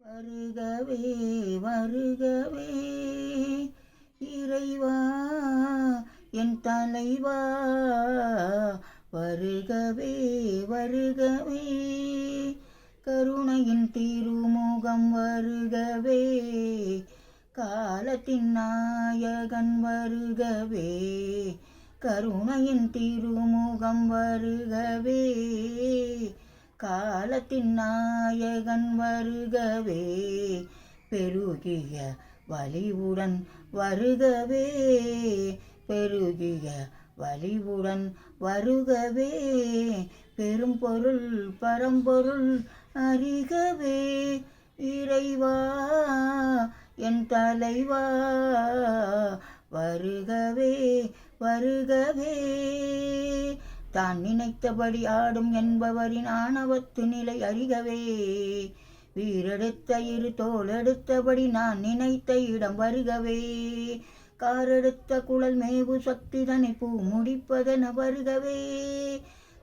வருகவே வருகவே இறைவா என் தலைவா, வருகவே வருகவே கருணையின் திருமுகம் வருகவே, காலத்தின் நாயகன் வருகவே, கருணையின் திருமுகம் வருகவே, காலத்தின் நாயகன் வருகவே, பெருகிய வலிவுடன் வருகவே, பெருகிய வலிவுடன் வருகவே, பெரும் பொருள் பரம்பொருள் அறிகவே, இறைவா என் தலைவா, வருகவே வருகவே. தான் நினைத்தபடி ஆடும் என்பவரின் ஆணவத்து நிலை அறிகவே, வீரெடுத்த இரு தோளெடுத்தபடி நான் நினைத்த இடம் வருகவே, காரெடுத்த குழல் மேவு சக்திதனை பூ முடிப்பதென வருகவே,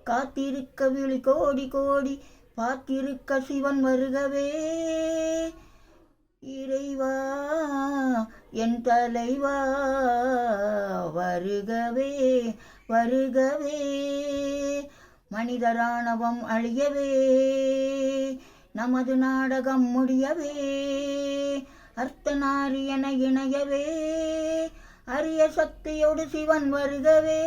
காத்திருக்க விழி கோடி கோடி பார்த்திருக்க சிவன் வருகவே, இறைவா என் தலைவா, வருகவே வருகவே. மனிதராணவம் அழியவே, நமது நாடகம் முடியவே, அர்த்தநாரியன இணையவே, அரிய சக்தியோடு சிவன் வருகவே.